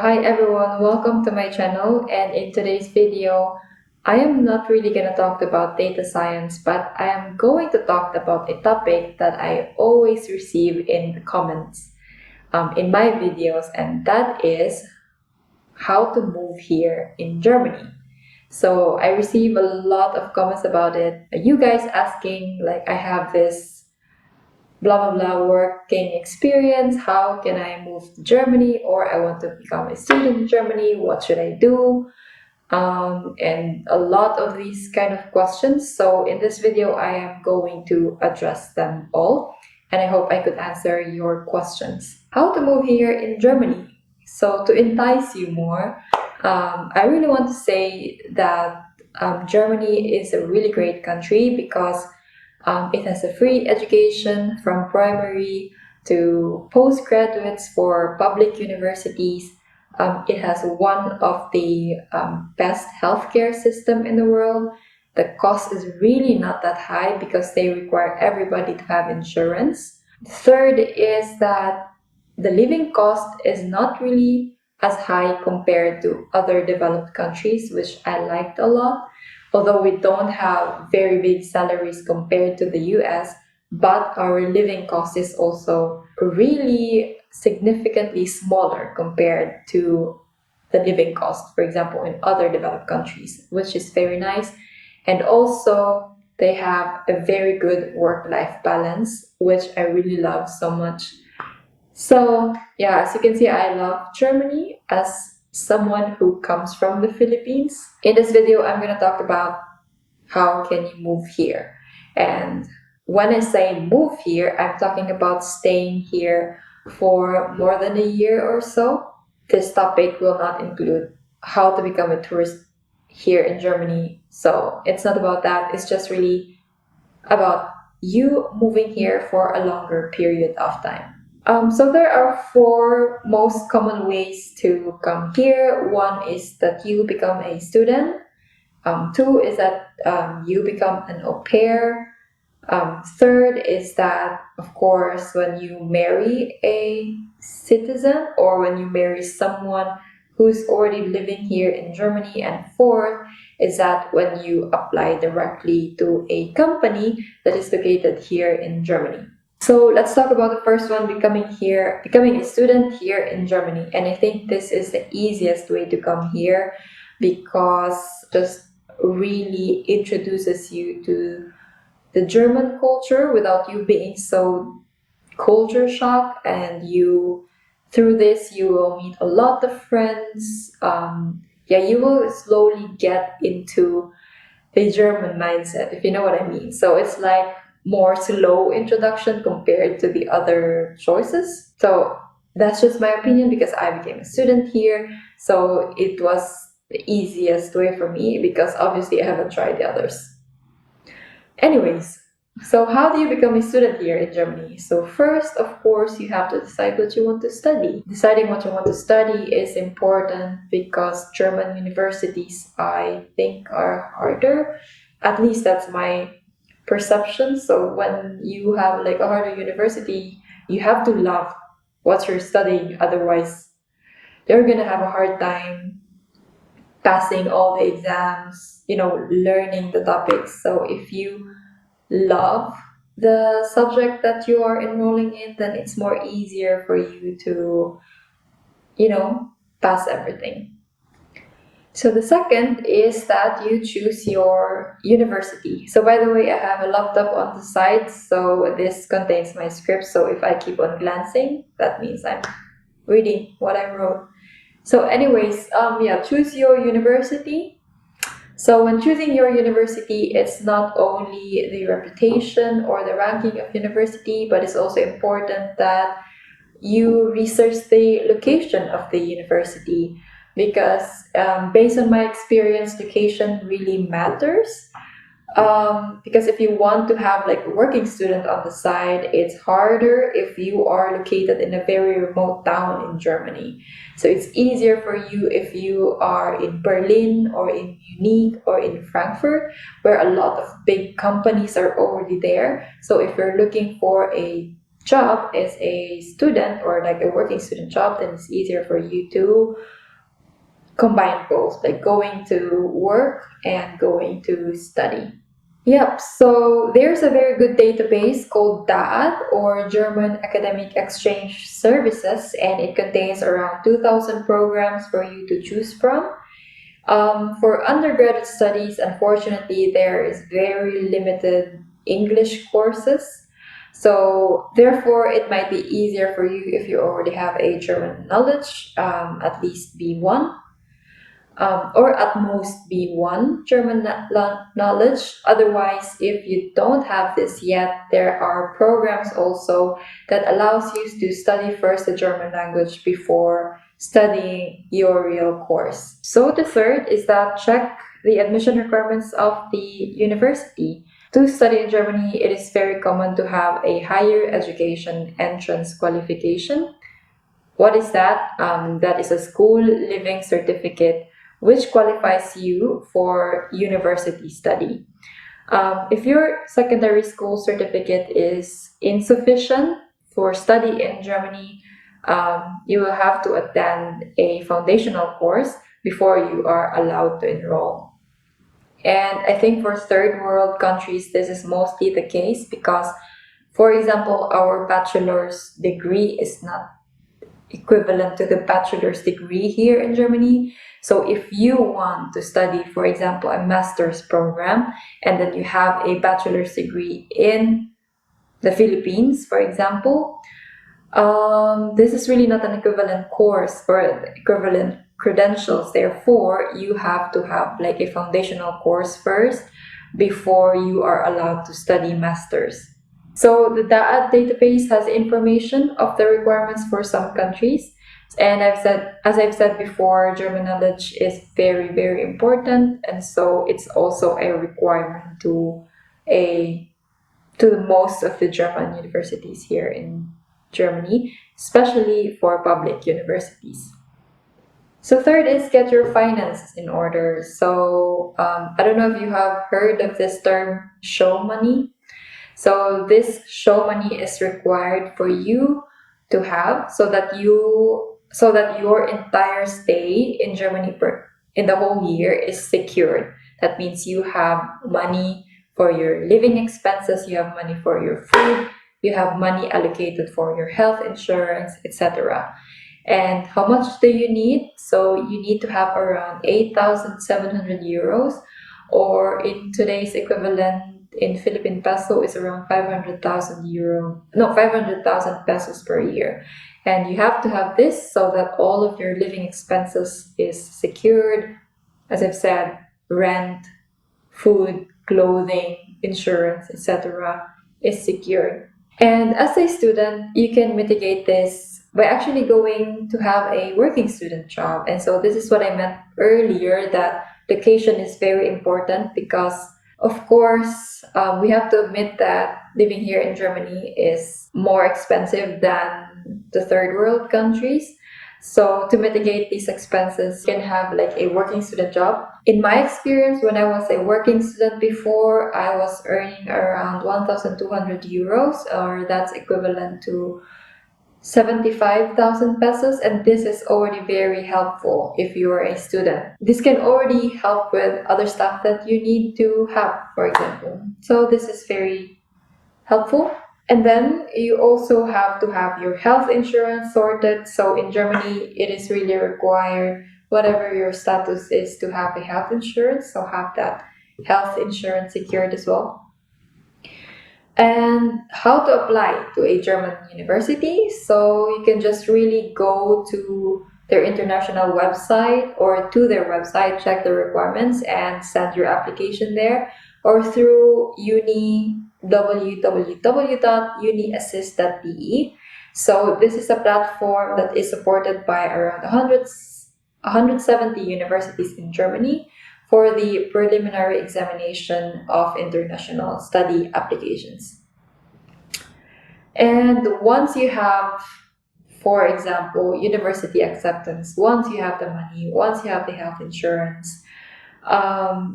Hi everyone, welcome to my channel, and in today's video, I am not really going to talk about data science, but I am going to talk about a topic that I always receive in the comments in my videos, and that is how to move here in Germany. So I receive a lot of comments about it. You guys asking, like, I have this blah blah blah working experience, how can I move to Germany, or I want to become a student in Germany, what should I do, and a lot of these kind of questions. So in this video I am going to address them all, and I hope I could answer your questions. How to move here in Germany. So to entice you more, I really want to say that Germany is a really great country because it has a free education from primary to postgraduates for public universities. It has one of the best healthcare system in the world. The cost is really not that high because they require everybody to have insurance. Third is that the living cost is not really as high compared to other developed countries, which I liked a lot. Although we don't have very big salaries compared to the US, but our living cost is also really significantly smaller compared to the living cost, for example, in other developed countries, which is very nice. And also, they have a very good work-life balance, which I really love so much. So, yeah, as you can see, I love Germany as someone who comes from the Philippines. In this video, I'm going to talk about how can you move here. And when I say move here, I'm talking about staying here for more than a year or so. This topic will not include how to become a tourist here in Germany. So it's not about that. It's just really about you moving here for a longer period of time. So there are four most common ways to come here. One is that you become a student. Two is that you become an au pair. Third is that, of course, when you marry a citizen or when you marry someone who's already living here in Germany. And fourth is that when you apply directly to a company that is located here in Germany. So let's talk about the first one, becoming a student here in Germany. And I think this is the easiest way to come here because just really introduces you to the German culture without you being so culture shock, and through this you will meet a lot of friends. You will slowly get into the German mindset, if you know what I mean. So it's like more slow introduction compared to the other choices. So that's just my opinion because I became a student here. So it was the easiest way for me because obviously I haven't tried the others. Anyways, so how do you become a student here in Germany? So first, of course, you have to decide what you want to study. Deciding what you want to study is important because German universities, I think, are harder. At least that's my perception. So when you have like a harder university, you have to love what you're studying. Otherwise, you're gonna have a hard time passing all the exams, learning the topics. So if you love the subject that you are enrolling in, then it's more easier for you to, pass everything. So the second is that you choose your university. So by the way, I have a laptop on the side, so this contains my script. So if I keep on glancing, that means I'm reading what I wrote. So anyways, choose your university. So when choosing your university, it's not only the reputation or the ranking of university, but it's also important that you research the location of the university because based on my experience, location really matters. Because if you want to have like a working student on the side, it's harder if you are located in a very remote town in Germany. So it's easier for you if you are in Berlin or in Munich or in Frankfurt, where a lot of big companies are already there. So if you're looking for a job is a student or like a working student job, then it's easier for you to combine both, like going to work and going to study. Yep, so there's a very good database called DAAD, or German Academic Exchange Services, and it contains around 2,000 programs for you to choose from. For undergraduate studies, unfortunately, there is very limited English courses. So therefore, it might be easier for you if you already have a German knowledge, at least B1, or at most B1 German knowledge. Otherwise, if you don't have this yet, there are programs also that allows you to study first the German language before studying your real course. So the third is that check the admission requirements of the university. To study in Germany, it is very common to have a higher education entrance qualification. What is that? That is a school living certificate which qualifies you for university study. If your secondary school certificate is insufficient for study in Germany, you will have to attend a foundational course before you are allowed to enroll. And I think for third world countries, this is mostly the case because, for example, our bachelor's degree is not equivalent to the bachelor's degree here in Germany. So if you want to study, for example, a master's program, and then you have a bachelor's degree in the Philippines, for example, this is really not an equivalent course or equivalent credentials. Therefore, you have to have like a foundational course first before you are allowed to study masters. So the DAAD database has information of the requirements for some countries. And as I've said before, German knowledge is very, very important. And so it's also a requirement to the most of the German universities here in Germany, especially for public universities. So third is get your finances in order. So I don't know if you have heard of this term show money. So this show money is required for you to have so that your entire stay in Germany in the whole year is secured. That means you have money for your living expenses, you have money for your food, you have money allocated for your health insurance, etc. And how much do you need? So you need to have around 8,700 euros, or in today's equivalent in Philippine peso is around 500,000 pesos per year. And you have to have this so that all of your living expenses is secured. As I've said, rent, food, clothing, insurance, etc. is secured. And as a student, you can mitigate this by actually going to have a working student job. And so this is what I meant earlier, that location is very important because, of course, we have to admit that living here in Germany is more expensive than the third world countries. So to mitigate these expenses, you can have like a working student job. In my experience, when I was a working student before, I was earning around 1,200 euros, or that's equivalent to 75,000 pesos, and this is already very helpful if you are a student. This can already help with other stuff that you need to have, for example. So this is very helpful. And then you also have to have your health insurance sorted. So in Germany, it is really required, whatever your status is, to have a health insurance. So have that health insurance secured as well. And how to apply to a German university. So you can just really go to their international website or to their website, check the requirements and send your application there, or through www.uniassist.de. So this is a platform that is supported by around 170 universities in Germany for the preliminary examination of international study applications. And once you have, for example, university acceptance, once you have the money, once you have the health insurance,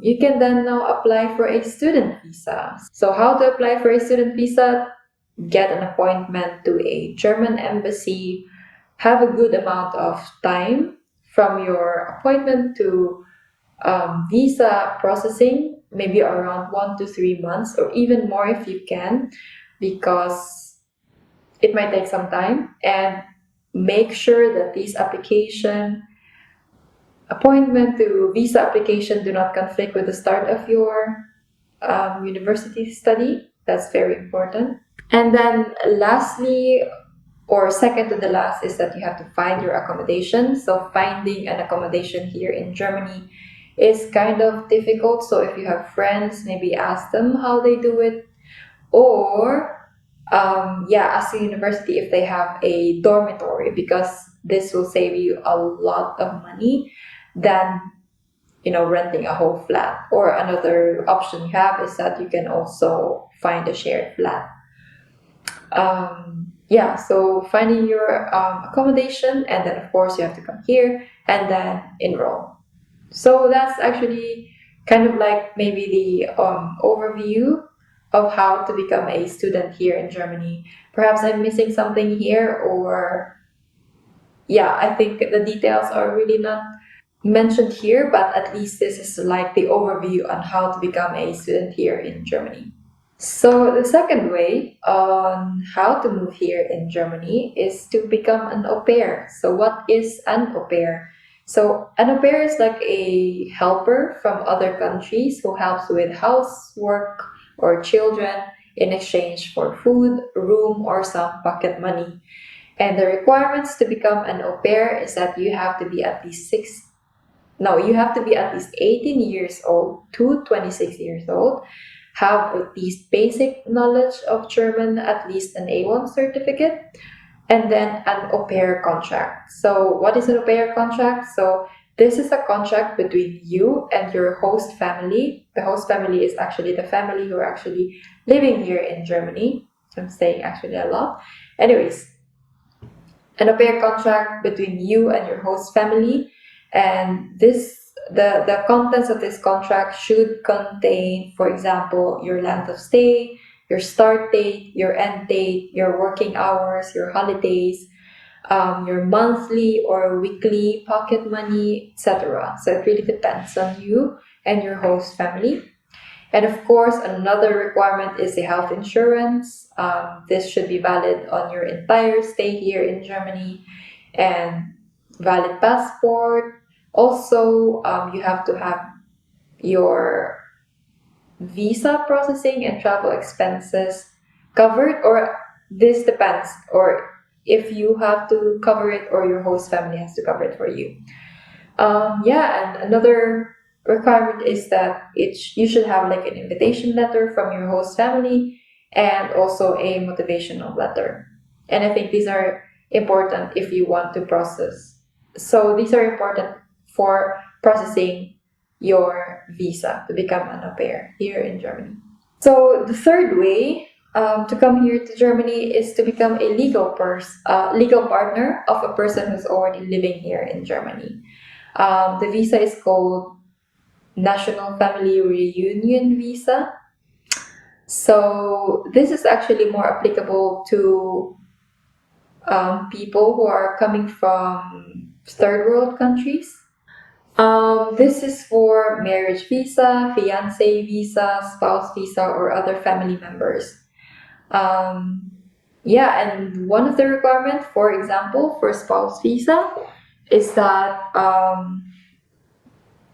you can then now apply for a student visa. So how to apply for a student visa? get an appointment to a German embassy, have a good amount of time from your appointment to visa processing, maybe around 1 to 3 months, or even more if you can, because it might take some time. And make sure that these appointment to visa application do not conflict with the start of your university study. That's very important. And then lastly, or second to the last, is that you have to find your accommodation. So finding an accommodation here in Germany is kind of difficult. So if you have friends, maybe ask them how they do it. Or ask the university if they have a dormitory, because this will save you a lot of money than renting a whole flat. Or another option you have is that you can also find a shared flat. So finding your accommodation, and then of course you have to come here and then enroll. So that's actually kind of like maybe the overview of how to become a student here in Germany. Perhaps I'm missing something here, or I think the details are really not mentioned here, but at least this is like the overview on how to become a student here in Germany. So the second way on how to move here in Germany is to become an au pair. So what is an au pair? So an au pair is like a helper from other countries who helps with housework or children in exchange for food, room, or some pocket money. And the requirements to become an au pair is that you have to be at least 18 years old to 26 years old, have at least basic knowledge of German, at least an A1 certificate, and then an au pair contract. So what is an au pair contract? So this is a contract between you and your host family. The host family is actually the family who are actually living here in Germany. I'm saying actually a lot. Anyways, an au pair contract between you and your host family. And the contents of this contract should contain, for example, your length of stay, your start date, your end date, your working hours, your holidays, your monthly or weekly pocket money, etc. So it really depends on you and your host family. And of course, another requirement is the health insurance. This should be valid on your entire stay here in Germany, and valid passport. Also, you have to have your visa processing and travel expenses covered, or this depends, or if you have to cover it or your host family has to cover it for you. And another requirement is that you should have like an invitation letter from your host family, and also a motivational letter. And I think these are important if you want to process. So these are important for processing your visa to become an au pair here in Germany. So the third way to come here to Germany is to become a legal partner of a person who's already living here in Germany. The visa is called National Family Reunion Visa. So this is actually more applicable to people who are coming from third world countries. This is for marriage visa, fiancé visa, spouse visa, or other family members. And one of the requirements, for example, for spouse visa is that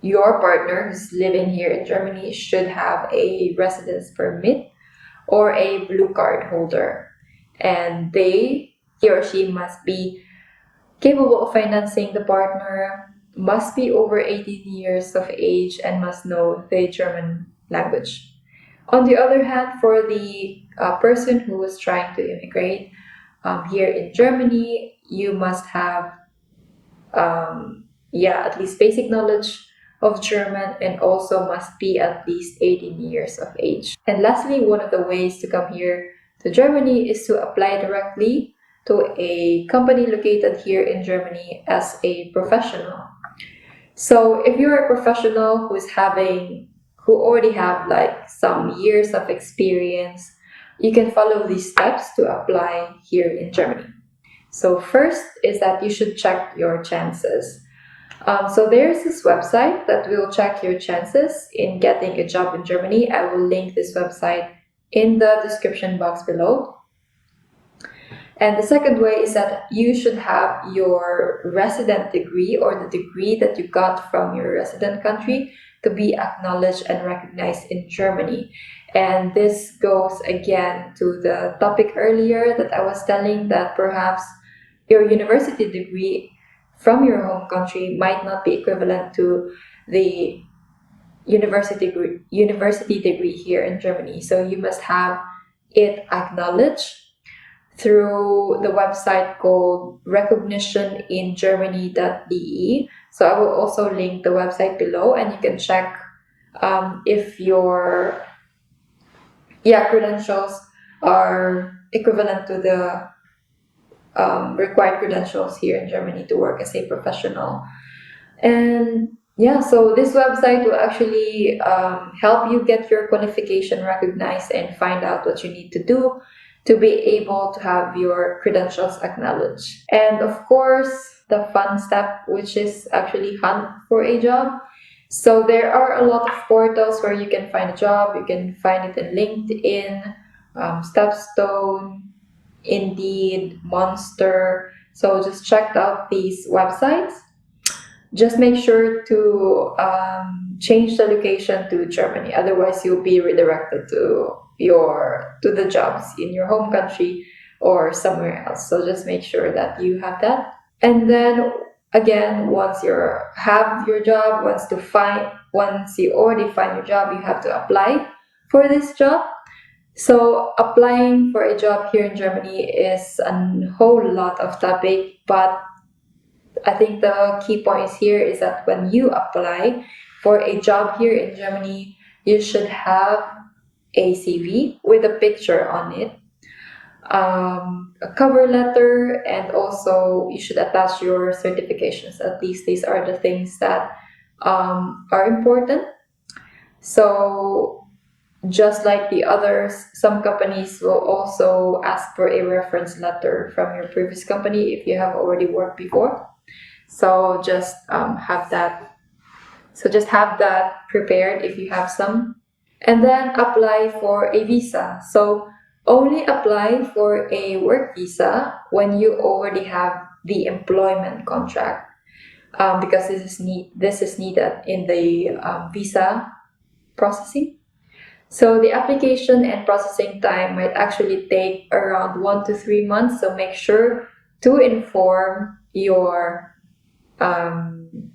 your partner who's living here in Germany should have a residence permit or a blue card holder. And he or she must be capable of financing the partner, must be over 18 years of age, and must know the German language. On the other hand, for the person who is trying to immigrate here in Germany, you must have at least basic knowledge of German, and also must be at least 18 years of age. And lastly, one of the ways to come here to Germany is to apply directly to a company located here in Germany as a professional. So if you're a professional who already have like some years of experience, you can follow these steps to apply here in Germany. So first is that you should check your chances. So there's this website that will check your chances in getting a job in Germany. I will link this website in the description box below. And the second way is that you should have your resident degree, or the degree that you got from your resident country, to be acknowledged and recognized in Germany. And this goes again to the topic earlier that I was telling, that perhaps your university degree from your home country might not be equivalent to the university degree here in Germany. So you must have it acknowledged through the website called recognitioningermany.de. So I will also link the website below, and you can check if your credentials are equivalent to the required credentials here in Germany to work as a professional. And yeah, so this website will actually help you get your qualification recognized and find out what you need to do to be able to have your credentials acknowledged. And of course, the fun step, which is actually hunt for a job. So there are a lot of portals where you can find a job. You can find it in LinkedIn, Stepstone, Indeed, Monster. So just check out these websites. Just make sure to change the location to Germany. Otherwise, you'll be redirected to the jobs in your home country or somewhere else. So just make sure that you have that. And then again, once you have your job, once you already find your job, you have to apply for this job. So applying for a job here in Germany is a whole lot of topic, but I think the key point here is that when you apply for a job here in Germany, you should have a CV with a picture on it, a cover letter, and also you should attach your certifications. At least these are the things that are important. So just like the others, some companies will also ask for a reference letter from your previous company if you have already worked before. So just have that. So just have that prepared if you have some. And then apply for a visa. So only apply for a work visa when you already have the employment contract, because this is needed in the visa processing. So the application and processing time might actually take around 1 to 3 months. So make sure to inform your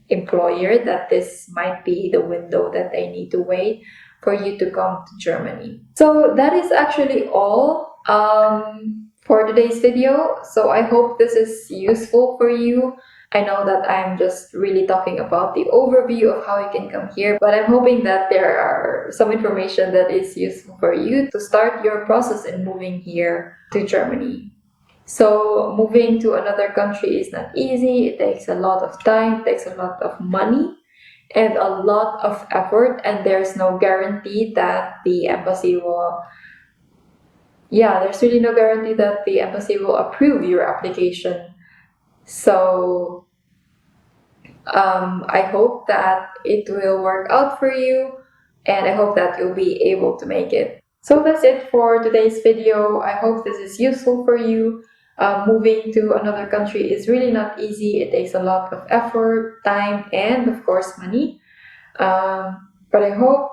employer that this might be the window that they need to wait for you to come to Germany. So that is actually all for today's video. So I hope this is useful for you. I know that I'm just really talking about the overview of how you can come here, but I'm hoping that there are some information that is useful for you to start your process in moving here to Germany. So moving to another country is not easy. It takes a lot of time, it takes a lot of money, and a lot of effort, and there's no guarantee that the embassy will there's really no guarantee that the embassy will approve your application. So I hope that it will work out for you, and I hope that you'll be able to make it. So that's it for today's video. I hope this is useful for you. Moving to another country is really not easy. It takes a lot of effort, time, and of course money. But I hope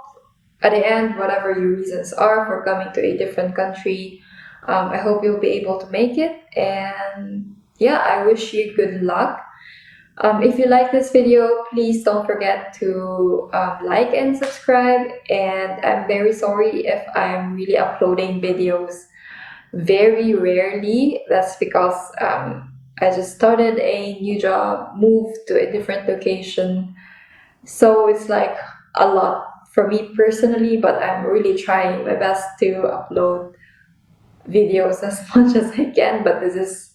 at the end, whatever your reasons are for coming to a different country, I hope you'll be able to make it. And yeah, I wish you good luck. If you like this video, please don't forget to like and subscribe. And I'm very sorry if I'm really uploading videos very rarely. That's because I just started a new job, moved to a different location. So it's like a lot for me personally, but I'm really trying my best to upload videos as much as I can. But this is